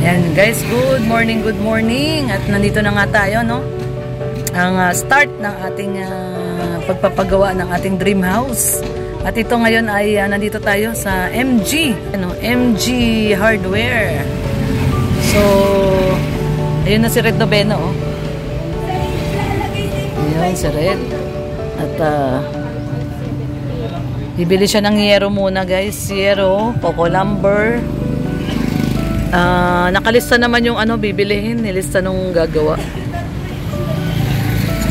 Yan guys, good morning. At nandito na nga tayo, no? Ang start ng ating pagpapagawa ng ating dream house. At ito ngayon ay nandito tayo sa MG, MG Hardware. So, ayun na si Red Noveno, oh. Ayun si Red. At bibili siya ng yero muna, guys. Yero, Poco lumber. Nakalista naman yung bibilihin, nilista nung gagawa.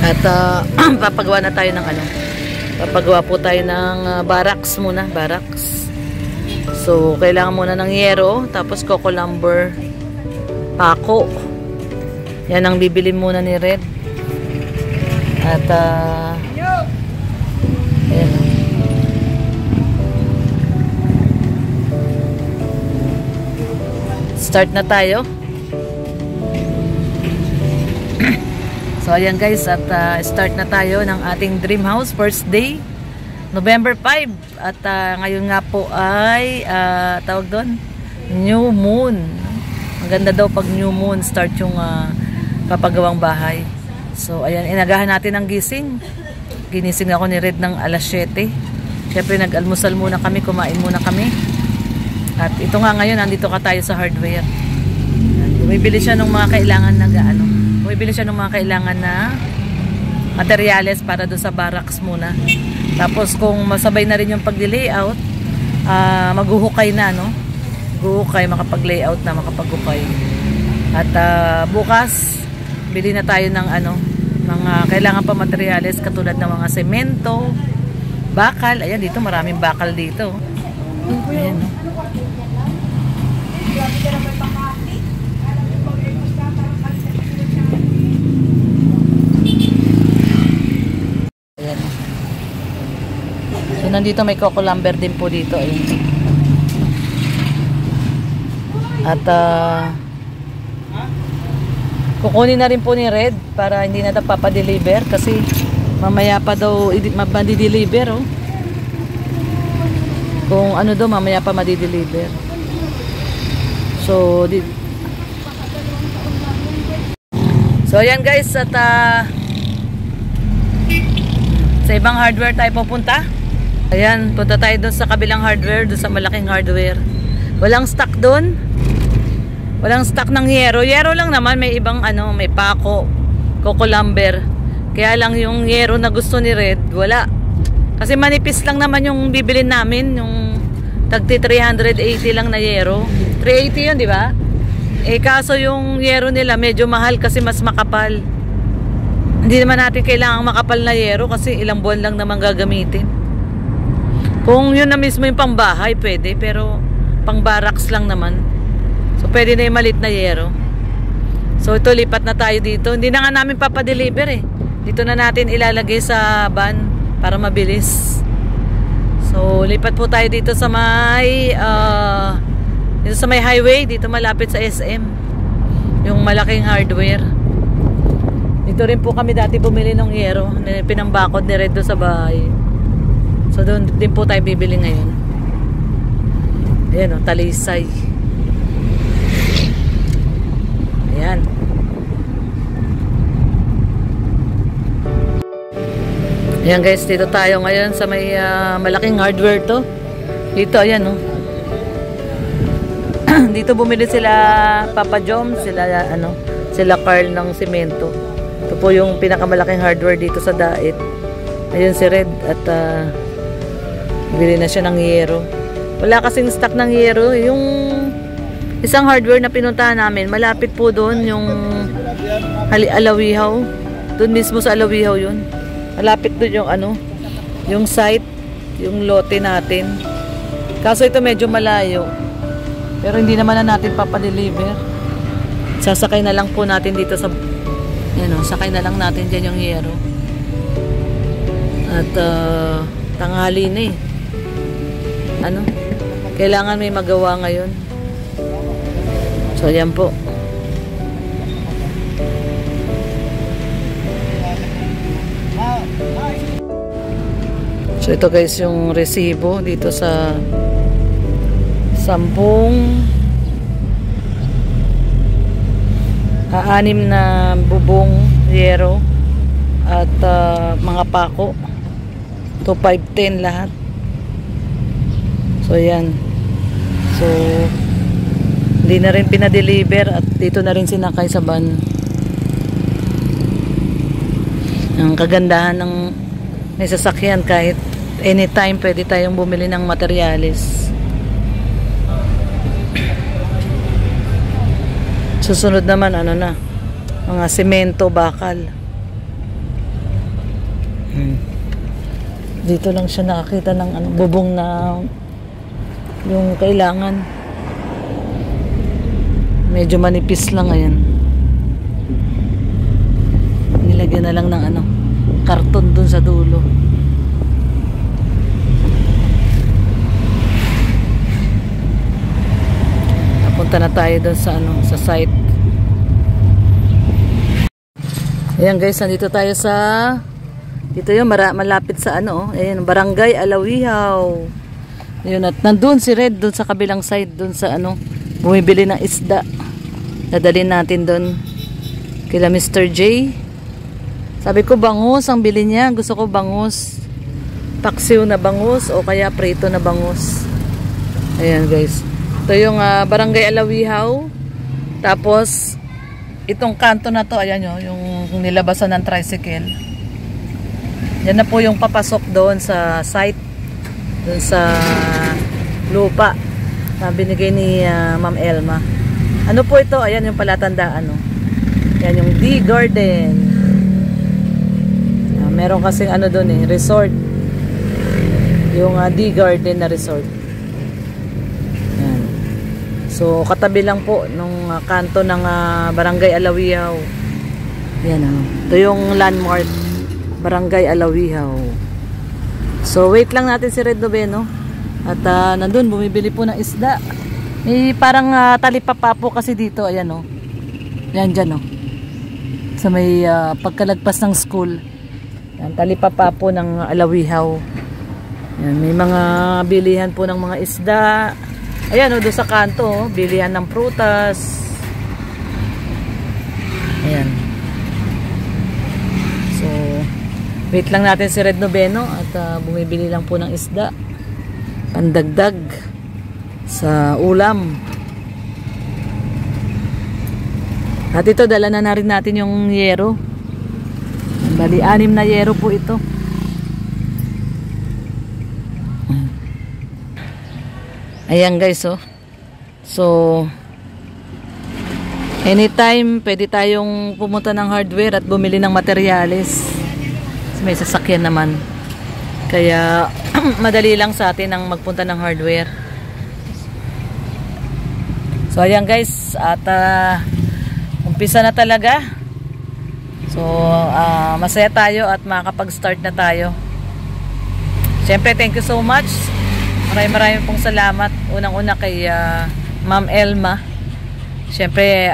At papagawa na tayo ng papagawa po tayo ng barracks muna, barracks. So kailangan muna ng yero, tapos coco lumber, pako. Yan ang bibili muna ni Red. At ayan. Start na tayo. So ayan guys, at start na tayo ng ating dream house, first day, November 5. At ngayon nga po ay tawag doon, new moon. Ang ganda daw pag new moon start yung papagawang bahay. So ayan, inagahan natin ang gising. Ginising ako ni Red ng alas 7. Syempre nag-almusal muna kami, kumain muna kami. At ito nga ngayon, nandito ka tayo sa hardware. Bumibili siya ng mga kailangan na bumibili siya ng mga kailangan na materyales para doon sa barracks muna. Tapos kung masabay na rin yung pag-layout, maghuhukay na, no? Maghuhukay, makapag-layout na, makapag-hukay. At bukas, bili na tayo ng mga kailangan pa materyales katulad ng mga semento, bakal. Ayan, dito maraming bakal dito. Ayan, no? Ayan. So nandito may coco lumber din po dito. Ayan. At kukunin na rin po ni Red para hindi na papadeliver kasi mamaya pa daw madideliver, oh. Kung daw mamaya pa madideliver. So ayan guys, at sa ibang hardware tayo pupunta. Ayan, punta tayo doon sa kabilang hardware, doon sa malaking hardware. Walang stock doon. Walang stock ng yero. Yero lang naman, may ibang may pako, coco lumber. Kaya lang yung yero na gusto ni Red, wala. Kasi manipis lang naman yung bibilin namin, yung tagti 380 lang na yero. 380 yun, di ba? Kaso yung yero nila medyo mahal kasi mas makapal. Hindi naman natin kailangang makapal na yero kasi ilang buwan lang naman gagamitin. Kung yun na mismo yung pang bahay, pwede. Pero pang barracks lang naman. So pwede na yung malit na yero. So ito, lipat na tayo dito. Hindi na nga namin papadeliver eh. Dito na natin ilalagay sa van para mabilis. So lipat po tayo dito sa may dito sa may highway, dito malapit sa SM, yung malaking hardware. Dito rin po kami dati bumili ng yero, pinambakod ni Red sa bahay. So doon din po tayo bibili ngayon. Ayan, Talisay. Ayan. Ayan guys, dito tayo ngayon sa may malaking hardware to. Dito, ayan, oh. Dito bumili sila Papa Jom, sila Carl ng semento. Ito po yung pinakamalaking hardware dito sa Dait. Ayun si Red at bili na siya ng yero. Wala kasing stock ng yero. Yung isang hardware na pinuntahan namin, malapit po doon yung Alawihaw. Doon mismo sa Alawihaw yun. Malapit doon yung yung site, yung lote natin. Kaso ito medyo malayo. Pero hindi naman na natin papadeliver. Sasakay na lang po natin dito sa sakay na lang natin dyan yung yero. At tanghali na eh. Kailangan may magawa ngayon. So ayan po. So ito guys yung resibo dito sa 10 Anim na bubong, yero, at mga pako. 2,510 lahat. So yan. So hindi na rin pinadeliver at dito na rin sinakay sa van. Ang kagandahan ng may sasakyan, kahit anytime pwede tayong bumili ng materyales. Susunod naman ano na, mga semento, bakal. Dito lang siya nakakita ng ano, bubong na yung kailangan. Medyo manipis lang, ayan. Nilagyan na lang ng ano, karton dun sa dulo. Napunta na tayo dun sa ano, sa site. Ayan guys, nandito tayo sa, dito yung malapit sa ano, ayan, Barangay Alawihaw. Ayun, at nandun si Red dun sa kabilang side, dun sa ano, bumibili ng isda. Dadalhin natin dun kila Mr. J. Sabi ko bangus ang bili niya, gusto ko bangus, paksiw na bangus o kaya prito na bangus. Ayan guys, ito yung Barangay Alawihaw. Tapos itong kanto na to, ayan nyo, yung nilabasan ng tricycle. Yan na po yung papasok doon sa site, doon sa lupa na binigay ni Ma'am Elma. Ano po ito? Ayan yung palatandaan, no? Yan yung D Garden. Meron kasing ano doon eh, resort. Yung D Garden na resort. Yan. So katabi lang po nung kanto ng Barangay Alawihaw. Yan, ito yung landmark, Barangay Alawihaw. So wait lang natin si Red Noveno. At nandun bumibili po ng isda. May parang talipapa po kasi dito. Ayan o. Yan dyan o. Sa may pagkalagpas ng school. Yan, talipapa po ng Alawihaw. Yan, may mga bilihan po ng mga isda. Ayan o, doon sa kanto o, bilihan ng prutas. Ayan. So wait lang natin si Red Noveno. At bumibili lang po ng isda, pandagdag sa ulam. At ito, dala na rin natin yung yero. Bali 6 na yero po ito. Ayan guys, oh. So anytime pwede tayong pumunta ng hardware at bumili ng materyales. May sasakyan naman, kaya madali lang sa atin ang magpunta ng hardware. So ayan guys, at umpisa na talaga. So masaya tayo at makakapag-start na tayo. Siyempre thank you so much, maraming pong salamat unang-una kay Ma'am Elma. Siyempre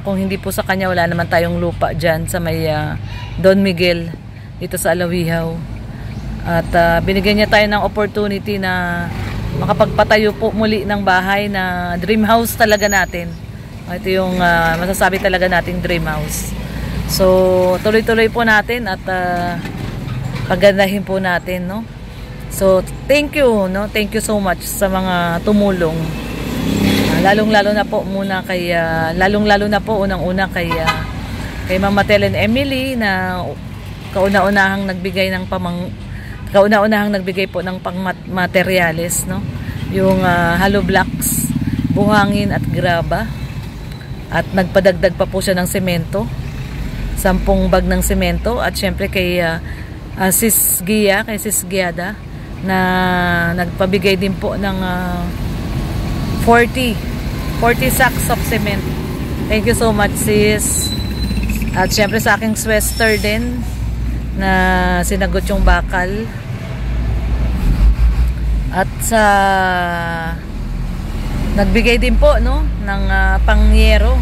kung hindi po sa kanya, wala naman tayong lupa dyan sa may Don Miguel dito sa Alawihaw. At binigyan niya tayo ng opportunity na makapagpatayo po muli ng bahay na dream house talaga natin. Ito yung masasabi talaga nating dream house. So tuloy-tuloy po natin at pagandahin po natin, no? So thank you, no? Thank you so much sa mga tumulong. Lalong-lalo na po muna kay lalong-lalo na po unang-una kay Ma'am Matel and Emily na kauna-unahang nagbigay po ng pangmateryales, no? Yung hollow blocks, buhangin at graba. At nagpadagdag pa po siya ng semento, 10 bag ng semento. At syempre kay Sis Giada na nagpabigay din po ng 40 sacks of cement. Thank you so much, sis. At syempre sa aking swester din na sinagot yung bakal. At sa nagbigay din po, no, ng pangyero,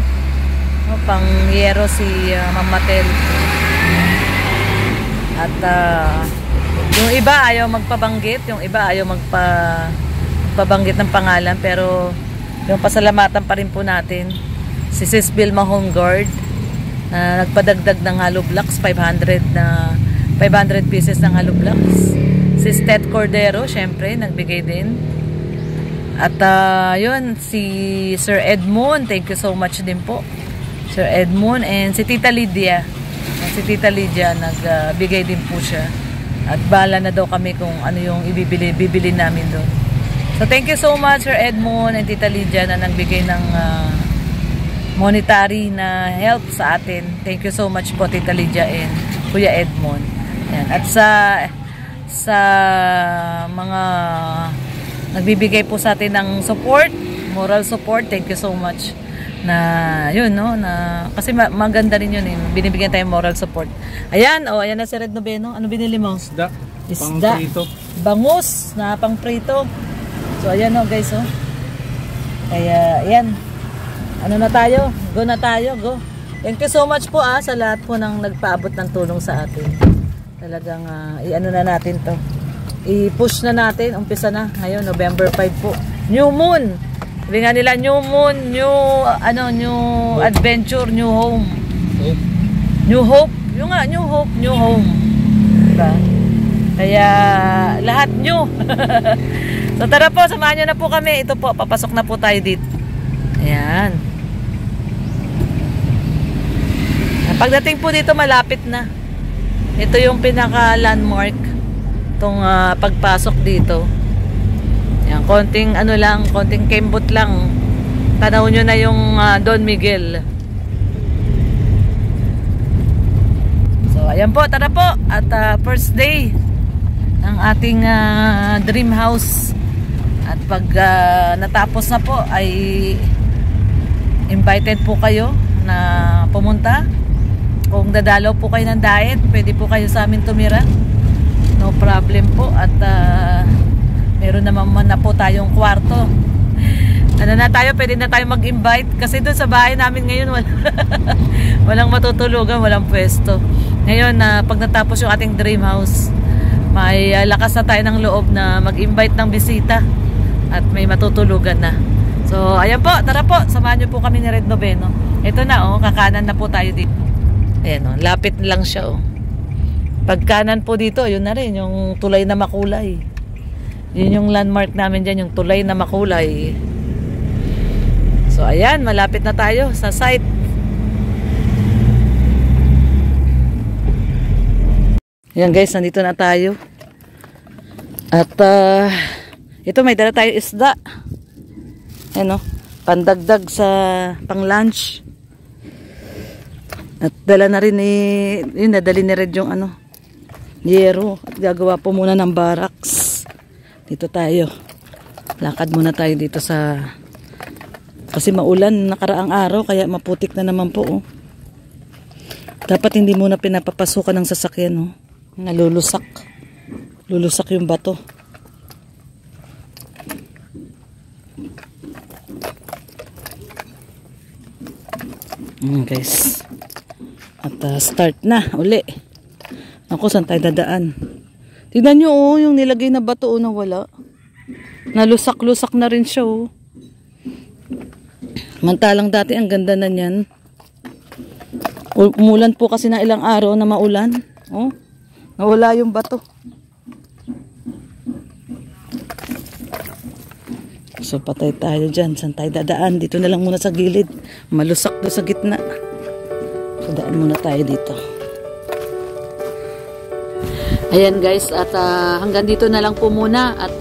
no, pangyero si Ma'am Matel. At yung iba ayaw magpabanggit, yung iba ayaw magpabanggit ng pangalan, pero yung pasalamatan pa rin po natin Si Sis Vilma Home Guard na nagpadagdag ng hollow blocks, 500 pieces ng hollow blocks. Si Stet Cordero, syempre, nagbigay din. At yun, si Sir Edmond, thank you so much din po. Sir Edmond, and si Tita Lydia. Si Tita Lydia, nagbigay din po siya. At bala na daw kami kung ano yung bibili namin doon. So thank you so much Sir Edmond and Tita Lydia na nagbigay ng monetary na help sa atin. Thank you so much po Tita Lydia and Kuya Edmond. Yan. At sa mga nagbibigay po sa atin ng support, moral support, thank you so much. Na yun, no, na kasi maganda rin yun, binibigyan tayong moral support. Ayan, ayan na si Red Noveno. Ano binili mo? Isda. Isda. Bangus na pang prito. So ayan, guys, kaya ayan, ano na tayo, go na tayo, go. Thank you so much po sa lahat po ng nagpaabot ng tulong sa atin. Talagang i-ano na natin to, i-push na natin, umpisa na ngayon, November 5 po, new moon. Sabi nga nila, new moon, new adventure, new home. Hope. New hope. Yung nga, new hope, new home. Diba? Kaya, lahat new. So, tara po, samahan nyo na po kami. Ito po, papasok na po tayo dito. Ayan. Pagdating po dito, malapit na. Ito yung pinaka-landmark. Itong pagpasok dito. Yan, konting ano lang, konting kembot lang. Tanaw nyo na yung Don Miguel. So, ayan po, tara po. At first day ng ating dream house. At pag natapos na po, ay invited po kayo na pumunta. Kung dadalaw po kayo ng diet, pwede po kayo sa amin tumira. No problem po. At meron naman na po tayong kwarto. Ano na tayo, pwede na tayo mag-invite. Kasi doon sa bahay namin ngayon, walang matutulugan, walang pwesto. Ngayon, pag natapos yung ating dream house, may lakas na tayo ng loob na mag-invite ng bisita. At may matutulugan na. So, ayan po, tara po. Samahan nyo po kami ni Red Noveno. Ito na, kakanan na po tayo dito. Ayan, lapit lang siya, Pagkanan po dito, yun na rin, yung tulay na makulay. Yun yung landmark namin dyan, yung tulay na makulay. So ayan, malapit na tayo sa site. Ayan guys, nandito na tayo. At ito, may dala tayo isda. Ayan, pandagdag sa pang lunch. At dala na rin yun, nadali ni Red yung yero. At gagawa po muna ng barracks. Dito tayo. Lakad muna tayo dito kasi maulan nakaraang araw, kaya maputik na naman po. Dapat hindi muna pinapapasukan ng sasakyan, nalulusak. Lulusak yung bato. Guys. At start na uli. Ako, saan tayo dadaan? Tignan nyo, yung nilagay na bato, nawala. Nalusak-lusak na rin siya, Mantalang dati, ang ganda na niyan. Umulan po kasi na ilang araw na maulan. Nawala yung bato. So, patay tayo dyan. Saan tayo dadaan? Dito na lang muna sa gilid. Malusak doon sa gitna. So, daan muna tayo dito. Ayan guys, at hanggang dito na lang po muna. At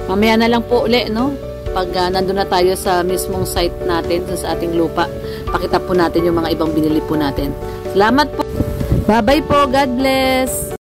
mamaya na lang po uli, pag nandun na tayo sa mismong site natin, sa ating lupa, pakita po natin yung mga ibang binili po natin. Salamat po. Bye bye po. God bless.